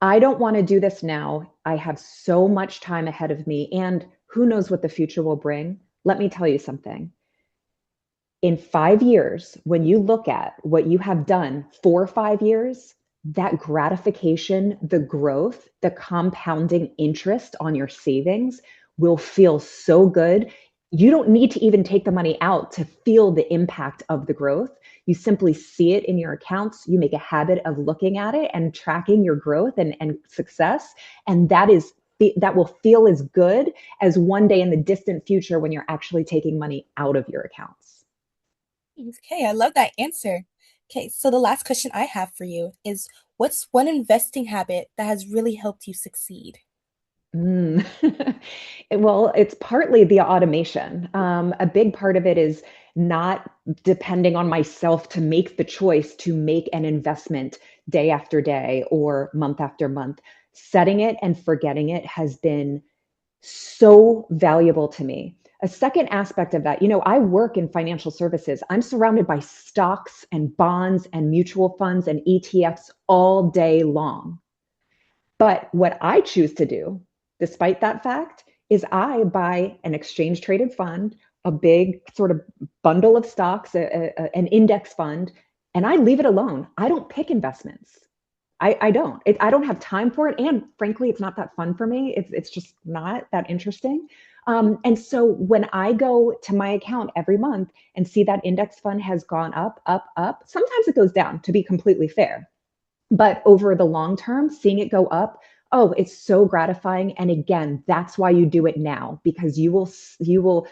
I don't want to do this now. I have so much time ahead of me, and who knows what the future will bring. Let me tell you something. In 5 years, when you look at what you have done for 5 years, that gratification, the growth, the compounding interest on your savings will feel so good. You don't need to even take the money out to feel the impact of the growth. You simply see it in your accounts. You make a habit of looking at it and tracking your growth and success. And that will feel as good as one day in the distant future when you're actually taking money out of your accounts. Okay, I love that answer. Okay, so the last question I have for you is what's one investing habit that has really helped you succeed? Mm. Well, it's partly the automation. A big part of it is not depending on myself to make the choice to make an investment day after day or month after month. Setting it and forgetting it has been so valuable to me. A second aspect of that, I work in financial services. I'm surrounded by stocks and bonds and mutual funds and ETFs all day long. But what I choose to do, despite that fact, is I buy an exchange traded fund, a big sort of bundle of stocks, an index fund, and I leave it alone. I don't pick investments. I don't. I don't have time for it, and frankly, it's not that fun for me. It's just not that interesting. And so when I go to my account every month and see that index fund has gone up, up, up, sometimes it goes down, to be completely fair. But over the long term, seeing it go up, oh, it's so gratifying. And again, that's why you do it now, because you will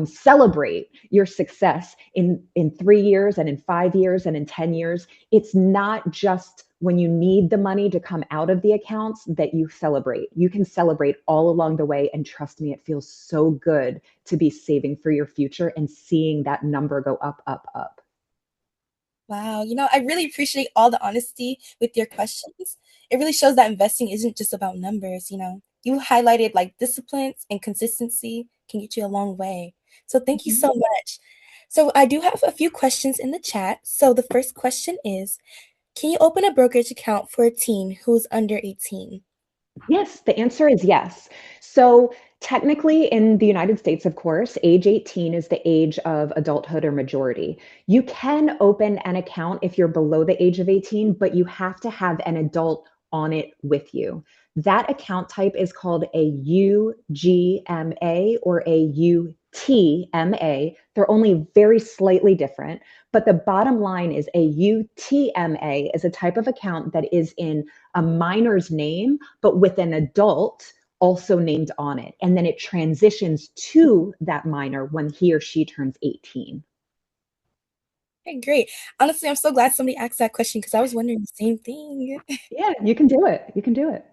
celebrate your success in 3 years and in 5 years and in 10 years. It's not just when you need the money to come out of the accounts that you celebrate. You can celebrate all along the way. And trust me, it feels so good to be saving for your future and seeing that number go up, up, up. Wow, I really appreciate all the honesty with your questions. It really shows that investing isn't just about numbers. You highlighted like disciplines and consistency can get you a long way. So thank you Mhm. so much. So I do have a few questions in the chat. So the first question is, can you open a brokerage account for a teen who's under 18? Yes, the answer is yes. So, technically, in the United States, of course, age 18 is the age of adulthood or majority. You can open an account if you're below the age of 18, but you have to have an adult on it with you. That account type is called a UGMA or a UTMA. They're only very slightly different, but the bottom line is a UTMA is a type of account that is in a minor's name, but with an adult also named on it. And then it transitions to that minor when he or she turns 18. Okay, great. Honestly, I'm so glad somebody asked that question because I was wondering the same thing. Yeah, you can do it. You can do it.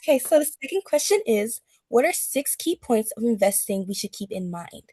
Okay, so the second question is, what are 6 key points of investing we should keep in mind?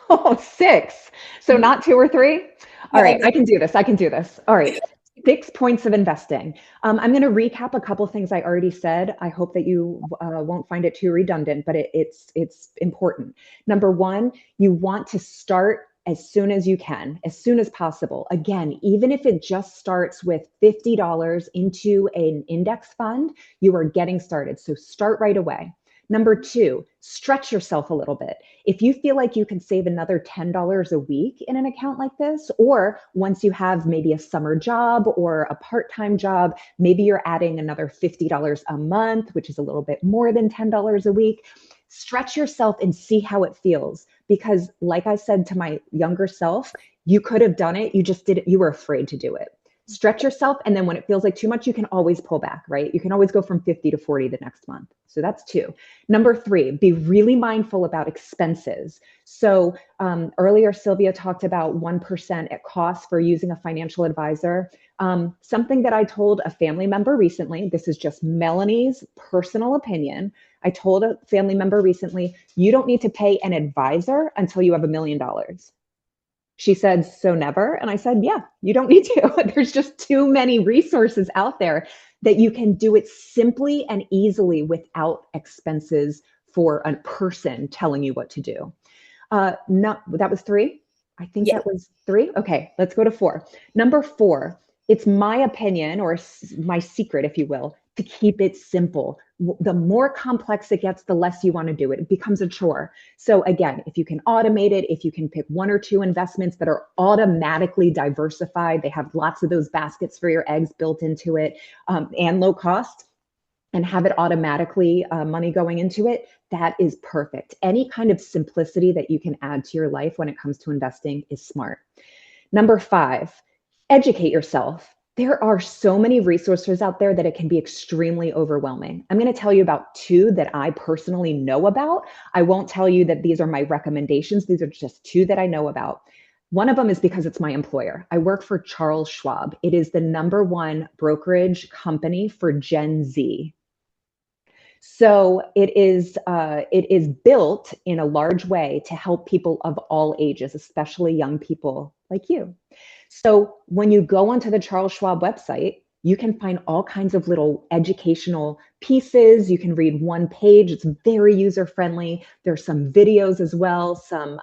Oh, 6. So Mhm. not 2 or 3? All Yeah, right, I okay. can do this. I can do this. All right. 6 points of investing. I'm going to recap a couple things I already said. I hope that you won't find it too redundant, but it's important. Number one, you want to start as soon as you can, as soon as possible. Again, even if it just starts with $50 into an index fund, you are getting started. So start right away. Number two, stretch yourself a little bit. If you feel like you can save another $10 a week in an account like this, or once you have maybe a summer job or a part-time job, maybe you're adding another $50 a month, which is a little bit more than $10 a week. Stretch yourself and see how it feels. Because like I said to my younger self, you could have done it. You just didn't, you were afraid to do it. Stretch yourself. And then when it feels like too much, you can always pull back, right? You can always go from 50 to 40 the next month. So that's two. Number three, be really mindful about expenses. So earlier, Sylvia talked about 1% at cost for using a financial advisor. Something that I told a family member recently, this is just Melanie's personal opinion. I told a family member recently, you don't need to pay an advisor until you have $1 million. She said, so never? And I said, yeah, you don't need to. There's just too many resources out there that you can do it simply and easily without expenses for a person telling you what to do. No, that was three. I think Yeah. that was three. Okay, let's go to four. Number four, it's my opinion or my secret, if you will, to keep it simple. The more complex it gets, the less you want to do it. It becomes a chore. So again, if you can automate it, if you can pick one or two investments that are automatically diversified, they have lots of those baskets for your eggs built into it, and low cost, and have it automatically money going into it, that is perfect. Any kind of simplicity that you can add to your life when it comes to investing is smart. Number five, educate yourself. There are so many resources out there that it can be extremely overwhelming. I'm going to tell you about two that I personally know about. I won't tell you that these are my recommendations. These are just two that I know about. One of them is because it's my employer. I work for Charles Schwab. It is the #1 brokerage company for Gen Z. So it is built in a large way to help people of all ages, especially young people like you. So when you go onto the Charles Schwab website, you can find all kinds of little educational pieces. You can read one page. It's very user friendly. There's some videos as well. Some,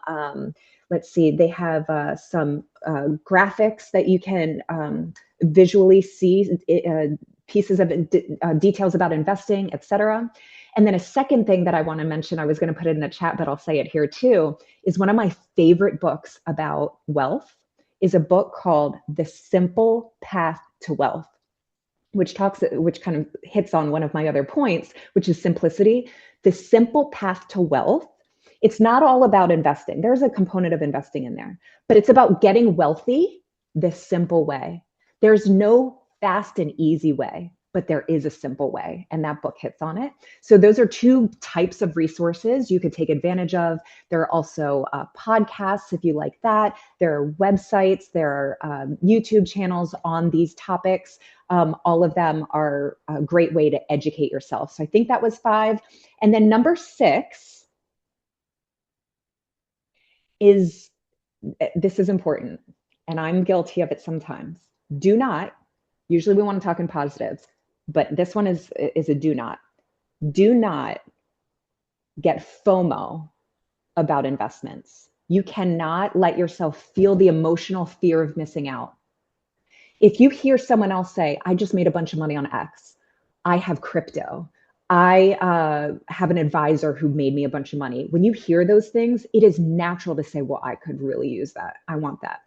let's see, they have some graphics that you can visually see, pieces of details about investing, etc. And then a second thing that I want to mention, I was going to put it in the chat, but I'll say it here too, is one of my favorite books about wealth is a book called The Simple Path to Wealth, which kind of hits on one of my other points, which is simplicity. The Simple Path to Wealth. It's not all about investing. There's a component of investing in there, but it's about getting wealthy the simple way. There's no fast and easy way, but there is a simple way, and that book hits on it. So those are two types of resources you could take advantage of. There are also podcasts if you like that. There are websites, there are YouTube channels on these topics. All of them are a great way to educate yourself. So I think that was five. And then number six is, this is important, and I'm guilty of it sometimes. Do not, usually we want to talk in positives, but this one is a do not. Do not get FOMO about investments. You cannot let yourself feel the emotional fear of missing out. If you hear someone else say, I just made a bunch of money on X, I have crypto, I have an advisor who made me a bunch of money. When you hear those things, it is natural to say, well, I could really use that. I want that.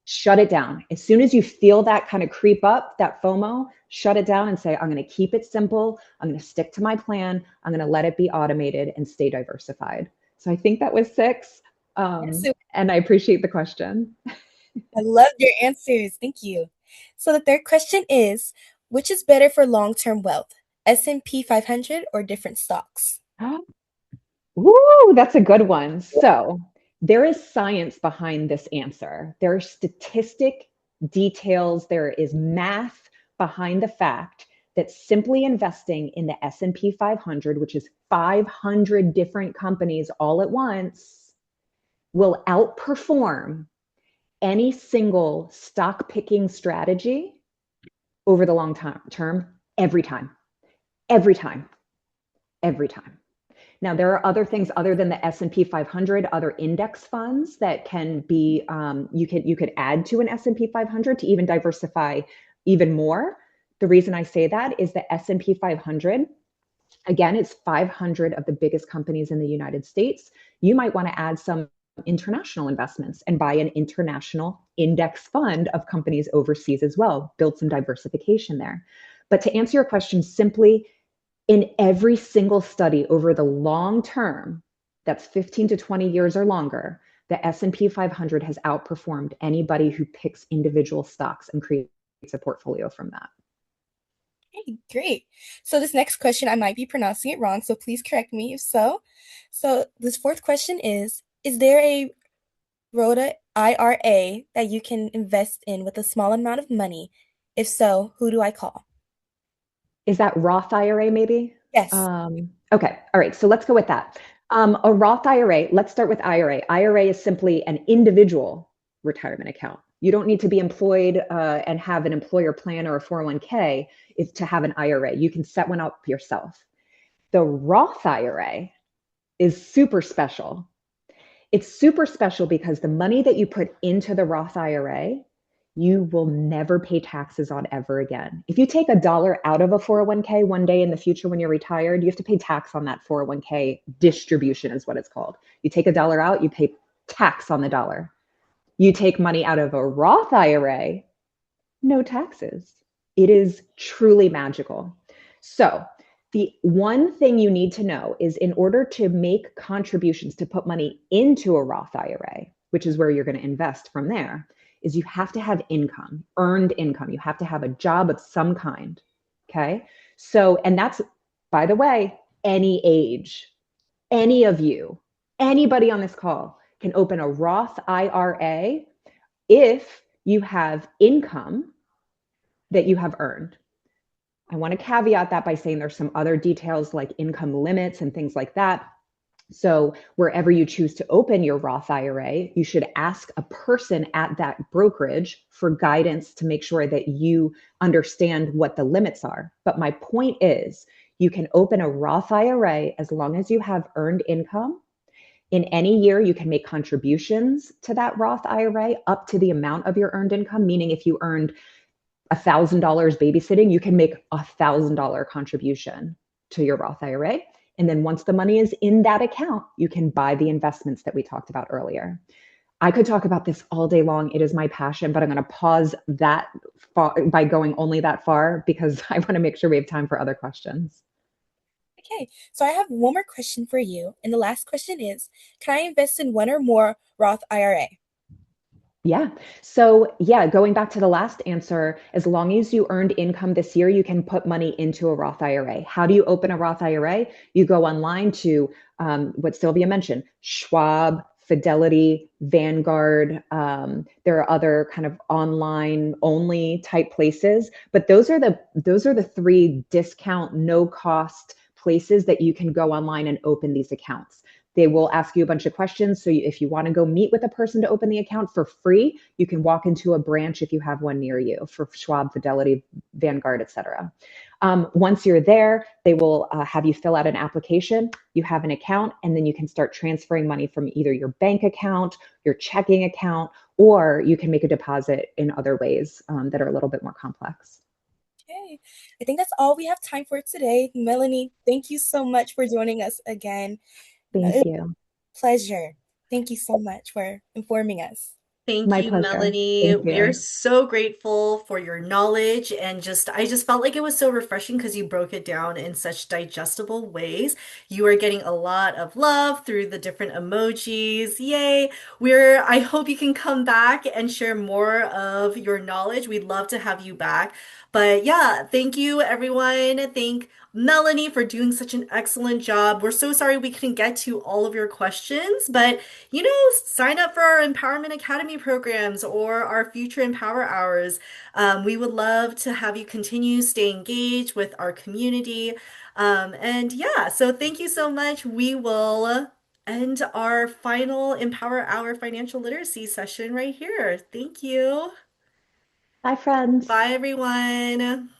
Shut it down. As soon as you feel that kind of creep up, that FOMO, shut it down and say, I'm going to keep it simple. I'm going to stick to my plan. I'm going to let it be automated and stay diversified. So I think that was six. And I appreciate the question. I loved your answers. Thank you. So the third question is, which is better for long-term wealth, S&P 500 or different stocks? Ooh, that's a good one. So there is science behind this answer. There are statistic details. There is math behind the fact that simply investing in the S&P 500, which is 500 different companies all at once, will outperform any single stock picking strategy over the long term every time. Now, there are other things other than the S&P 500, other index funds that can be you could add to an S&P 500 to even diversify even more. The reason I say that is the S&P 500, again, it's 500 of the biggest companies in the United States. You might want to add some international investments and buy an international index fund of companies overseas as well, build some diversification there. But to answer your question simply, in every single study over the long term, that's 15 to 20 years or longer, the S&P 500 has outperformed anybody who picks individual stocks and creates a portfolio from that. Okay, great. So this next question, I might be pronouncing it wrong, so please correct me if so. So this fourth question is there a Rhoda IRA that you can invest in with a small amount of money? If so, who do I call? Is that Roth IRA maybe? Yes. Okay, all right, so let's go with that. A Roth IRA, let's start with IRA. IRA is simply an individual retirement account. You don't need to be employed and have an employer plan or a 401k if, to have an IRA. You can set one up yourself. The Roth IRA is super special. It's super special because the money that you put into the Roth IRA, you will never pay taxes on ever again. If you take a dollar out of a 401k one day in the future when you're retired, you have to pay tax on that 401k distribution, is what it's called. You take a dollar out, you pay tax on the dollar. You take money out of a Roth IRA, no taxes. It is truly magical. So, the one thing you need to know is in order to make contributions to put money into a Roth IRA, which is where you're going to invest from there, is you have to have income, earned income. You have to have a job of some kind. Okay. So, and that's, by the way, any age, any of you, anybody on this call can open a Roth IRA if you have income that you have earned. I want to caveat that by saying there's some other details like income limits and things like that. So wherever you choose to open your Roth IRA, you should ask a person at that brokerage for guidance to make sure that you understand what the limits are. But my point is, you can open a Roth IRA as long as you have earned income. In any year, you can make contributions to that Roth IRA up to the amount of your earned income, meaning if you earned $1,000 babysitting, you can make $1,000 contribution to your Roth IRA. And then once the money is in that account, you can buy the investments that we talked about earlier. I could talk about this all day long. It is my passion, but I'm going to pause that by going only that far because I want to make sure we have time for other questions. Okay, so I have one more question for you. And the last question is, can I invest in one or more Roth IRA? Yeah. So, yeah, going back to the last answer, as long as you earned income this year, you can put money into a Roth IRA. How do you open a Roth IRA? You go online to what Sylvia mentioned, Schwab, Fidelity, Vanguard. There are other kind of online only type places, but those are the three discount, no cost places that you can go online and open these accounts. They will ask you a bunch of questions. So if you want to go meet with a person to open the account for free, you can walk into a branch if you have one near you for Schwab, Fidelity, Vanguard, et cetera. Once you're there, they will have you fill out an application. You have an account, and then you can start transferring money from either your bank account, your checking account, or you can make a deposit in other ways that are a little bit more complex. Okay, I think that's all we have time for today. Melanie, thank you so much for joining us again. It's Thank you. a pleasure. Thank you so much for informing us. Thank My you, pleasure. Melanie. Thank We are you. so grateful for your knowledge and I just felt like it was so refreshing because you broke it down in such digestible ways. You are getting a lot of love through the different emojis. Yay. I hope you can come back and share more of your knowledge. We'd love to have you back. But yeah, thank you everyone. Thank Melanie for doing such an excellent job. We're so sorry we couldn't get to all of your questions, but sign up for our Empowerment Academy programs or our future Empower Hours. We would love to have you continue stay engaged with our community. And yeah, so thank you so much. We will end our final Empower Hour financial literacy session right here. Thank you. Bye, friends. Bye, everyone.